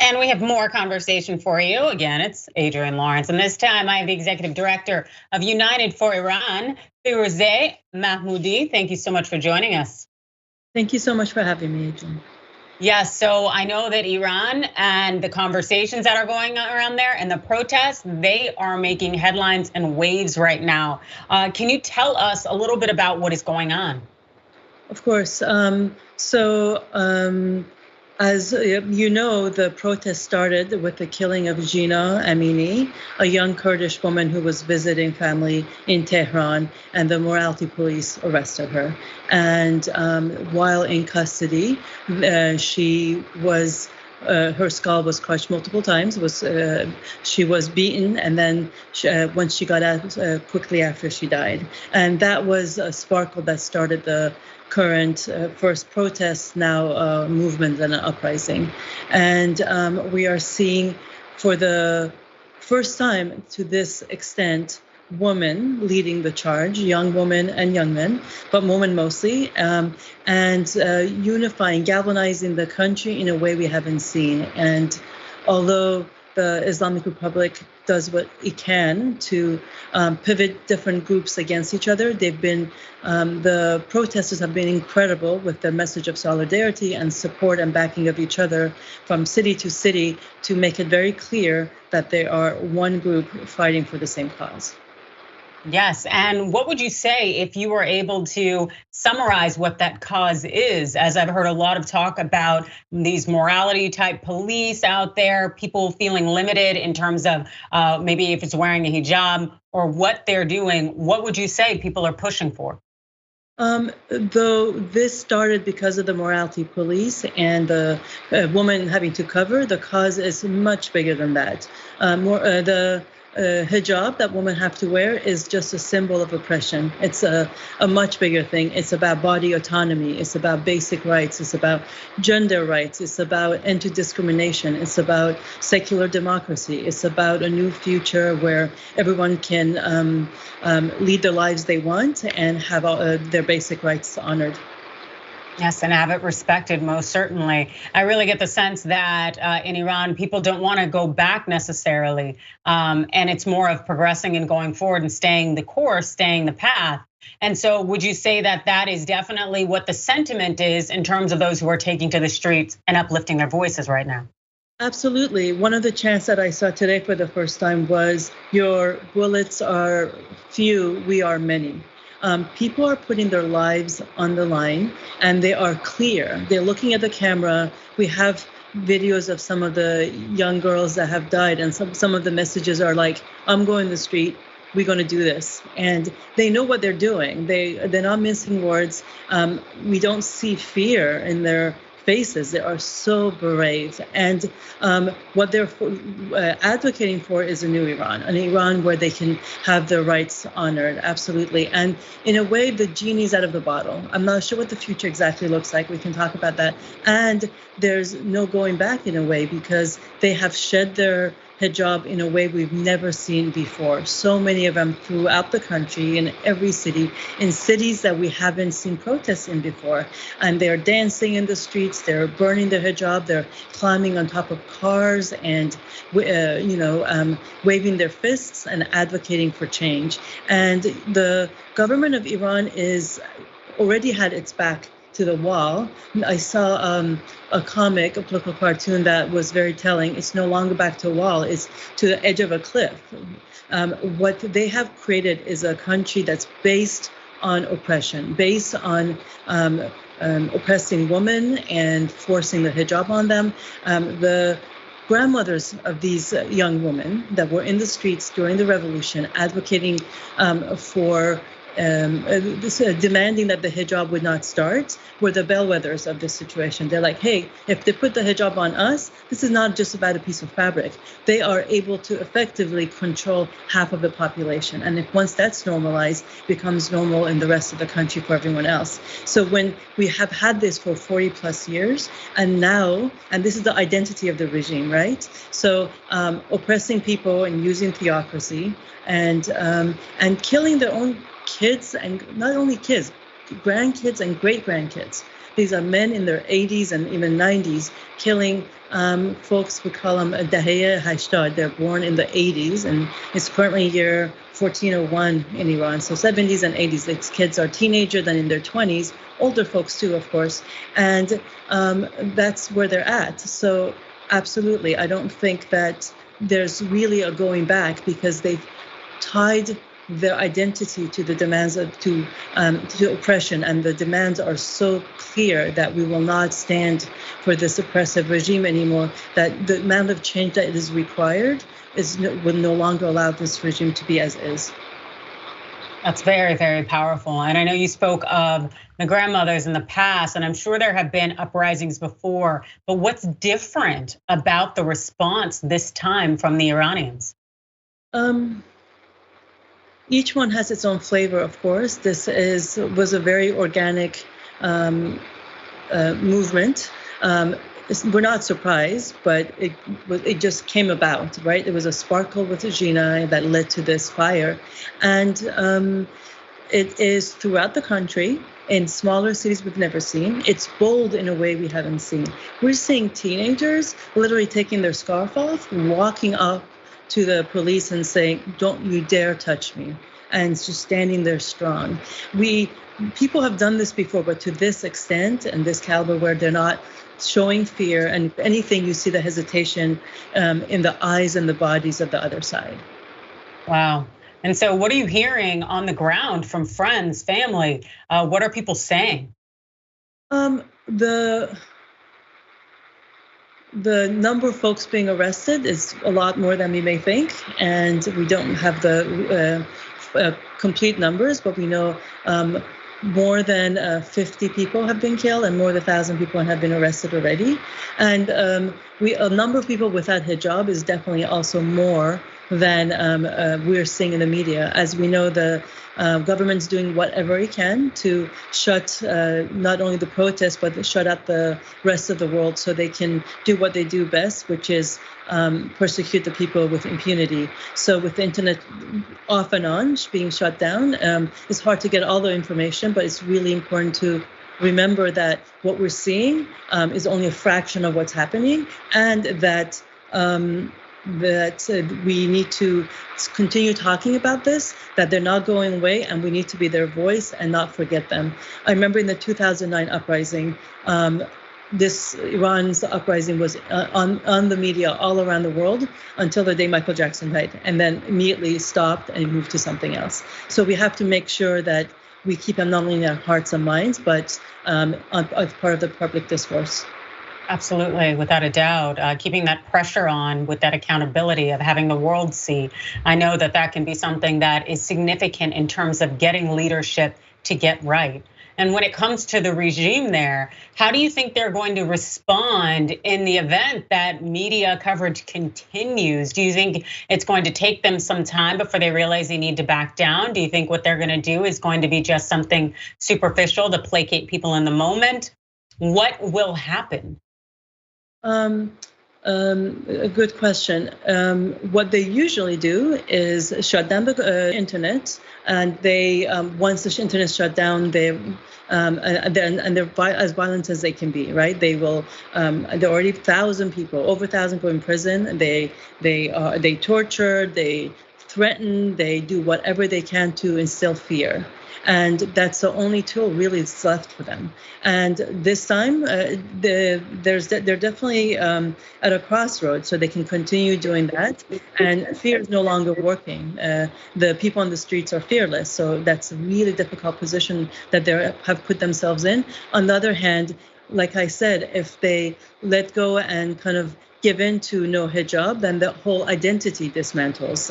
And we have more conversation for you. Again, it's Adrienne Lawrence. And this time I have the executive director of United for Iran, Firuzeh Mahmoudi. Thank you so much for joining us. Thank you so much for having me, Adrienne. Yes, so I know that Iran and the conversations that are going on around there and the protests, they are making headlines and waves right now. Can you tell us a little bit about what is going on? Of course. As you know, the protest started with the killing of Mahsa Amini, a young Kurdish woman who was visiting family in Tehran, and the morality police arrested her. And while in custody, she was. Her skull was crushed multiple times. She was beaten, and then once she got out, quickly after she died, and that was a sparkle that started the current first protests, now movement and uprising. And we are seeing, for the first time to this extent, women leading the charge, young women and young men, but women mostly, and unifying, galvanizing the country in a way we haven't seen. And although the Islamic Republic does what it can to pivot different groups against each other, the protesters have been incredible with their message of solidarity and support and backing of each other from city to city to make it very clear that they are one group fighting for the same cause. Yes, and what would you say if you were able to summarize what that cause is? As I've heard a lot of talk about these morality type police out there, people feeling limited in terms of maybe if it's wearing a hijab or what they're doing, what would you say people are pushing for? Though this started because of the morality police and the woman having to cover, the cause is much bigger than that. The hijab that women have to wear is just a symbol of oppression. It's a much bigger thing. It's about body autonomy. It's about basic rights. It's about gender rights. It's about anti-discrimination. It's about secular democracy. It's about a new future where everyone can lead the lives they want and have their basic rights honored. Yes, and have it respected, most certainly. I really get the sense that in Iran, people don't want to go back necessarily. And it's more of progressing and going forward and staying the course, staying the path. And so would you say that that is definitely what the sentiment is in terms of those who are taking to the streets and uplifting their voices right now? Absolutely. One of the chants that I saw today for the first time was, "Your bullets are few, we are many." People are putting their lives on the line, and they are clear. They're looking at the camera. We have videos of some of the young girls that have died, and some of the messages are like, "I'm going to the street. We're going to do this." And they know what they're doing. They're not mincing words. We don't see fear in their faces. They are so brave. And what they're advocating for is a new Iran, an Iran where they can have their rights honored, absolutely. And in a way, the genie's out of the bottle. I'm not sure what the future exactly looks like. We can talk about that. And there's no going back in a way, because they have shed their hijab in a way we've never seen before. So many of them throughout the country, in every city, in cities that we haven't seen protests in before. And they're dancing in the streets, they're burning their hijab, they're climbing on top of cars and waving their fists and advocating for change. And the government of Iran is already had its back to the wall. I saw a comic, a political cartoon that was very telling. It's no longer back to a wall, it's to the edge of a cliff. What they have created is a country that's based on oppression, based on oppressing women and forcing the hijab on them. The grandmothers of these young women that were in the streets during the revolution advocating for demanding that the hijab would not start were the bellwethers of this situation. They're like, hey, if they put the hijab on us, this is not just about a piece of fabric. They are able to effectively control half of the population. And if once that's normalized, becomes normal in the rest of the country for everyone else. So when we have had this for 40 plus years, and now, and this is the identity of the regime, right? So oppressing people and using theocracy and killing their own kids, and not only kids, grandkids and great grandkids. These are men in their 80s and even 90s killing folks would call them Dahiya Hashtad. They're born in the 80s, and it's currently year 1401 in Iran. So 70s and 80s. These kids are teenager, then in their 20s, older folks too, of course. And that's where they're at. So absolutely, I don't think that there's really a going back, because they've tied their identity to the demands to oppression, and the demands are so clear that we will not stand for this oppressive regime anymore, that the amount of change that is required will no longer allow this regime to be as is. That's very, very powerful. And I know you spoke of the grandmothers in the past, and I'm sure there have been uprisings before, but what's different about the response this time from the Iranians? Each one has its own flavor, of course. This was a very organic movement. We're not surprised, but it just came about, right? It was a sparkle with Gina that led to this fire. And it is throughout the country, in smaller cities we've never seen. It's bold in a way we haven't seen. We're seeing teenagers literally taking their scarf off, walking up to the police and saying, "Don't you dare touch me," and just standing there strong. People have done this before, but to this extent and this caliber, where they're not showing fear, and if anything, you see the hesitation in the eyes and the bodies of the other side. Wow. And so what are you hearing on the ground from friends, family? What are people saying? The number of folks being arrested is a lot more than we may think, and we don't have the complete numbers, but we know more than 50 people have been killed, and more than 1,000 people have been arrested already. And a number of people without hijab is definitely also more than we're seeing in the media. As we know, the government's doing whatever it can to shut not only the protests, but shut out the rest of the world, so they can do what they do best, which is persecute the people with impunity. So with the internet off and on being shut down, it's hard to get all the information, but it's really important to remember that what we're seeing is only a fraction of what's happening, and that we need to continue talking about this, that they're not going away, and we need to be their voice and not forget them. I remember in the 2009 uprising, Iran's uprising was on the media all around the world until the day Michael Jackson died, and then immediately stopped and moved to something else. So we have to make sure that we keep them not only in our hearts and minds, but as part of the public discourse. Absolutely, without a doubt, keeping that pressure on with that accountability of having the world see. I know that can be something that is significant in terms of getting leadership to get right. And when it comes to the regime there, how do you think they're going to respond in the event that media coverage continues? Do you think it's going to take them some time before they realize they need to back down? Do you think what they're going to do is going to be just something superficial to placate people in the moment? What will happen? A good question. What they usually do is shut down the internet, and they once the internet shut down, they're as violent as they can be. Right? They will. There are already over 1,000 people in prison. They torture, they threaten, they do whatever they can to instill fear. And that's the only tool really that's left for them. And this time, they're definitely at a crossroads, so they can continue doing that. And fear is no longer working. The people on the streets are fearless, so that's a really difficult position that they have put themselves in. On the other hand, like I said, if they let go and kind of give in to no hijab, then the whole identity dismantles.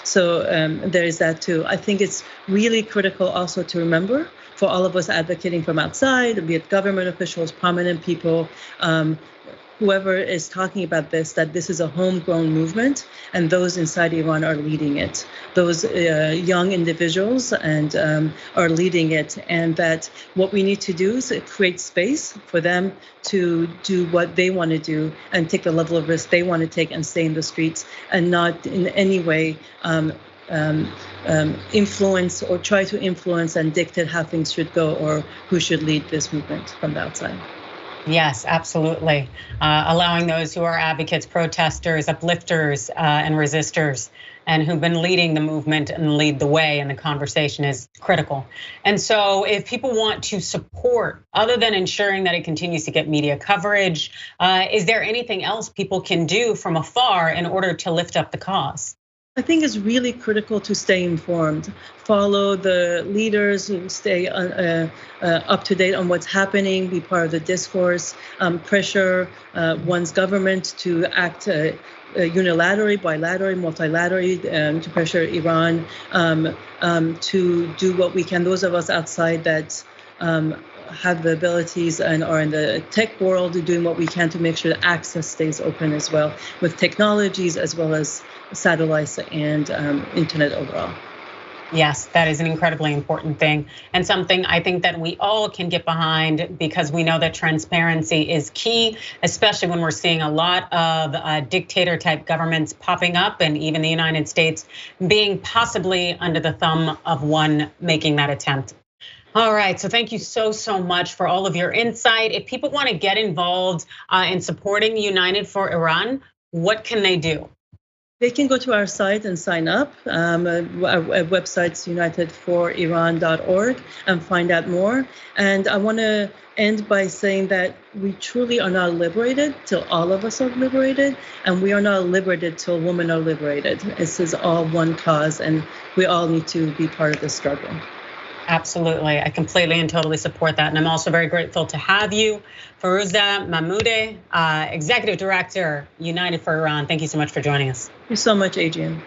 So there is that too. I think it's really critical also to remember for all of us advocating from outside, be it government officials, prominent people, whoever is talking about this, that this is a homegrown movement, and those inside Iran are leading it. Those young individuals are leading it, and that what we need to do is create space for them to do what they want to do and take the level of risk they want to take and stay in the streets, and not in any way influence or try to influence and dictate how things should go or who should lead this movement from the outside. Yes, absolutely. Allowing those who are advocates, protesters, uplifters, and resistors, and who've been leading the movement and lead the way in the conversation is critical. And so if people want to support, other than ensuring that it continues to get media coverage, is there anything else people can do from afar in order to lift up the cause? I think it's really critical to stay informed, follow the leaders, who stay up to date on what's happening, be part of the discourse, pressure one's government to act unilaterally, bilaterally, multilaterally, to pressure Iran to do what we can. Those of us outside that have the abilities and are in the tech world, doing what we can to make sure that access stays open as well, with technologies as well as satellites and internet overall. Yes, that is an incredibly important thing, and something I think that we all can get behind, because we know that transparency is key, especially when we're seeing a lot of dictator type governments popping up, and even the United States being possibly under the thumb of one making that attempt. All right, so thank you so much for all of your insight. If people want to get involved in supporting United for Iran, what can they do? They can go to our site and sign up. Our website's unitedforiran.org and find out more. And I want to end by saying that we truly are not liberated till all of us are liberated, and we are not liberated till women are liberated. This is all one cause, and we all need to be part of the struggle. Absolutely, I completely and totally support that. And I'm also very grateful to have you, Firuzeh Mahmoudi, Executive Director, United for Iran. Thank you so much for joining us. Thank you so much, Adrian.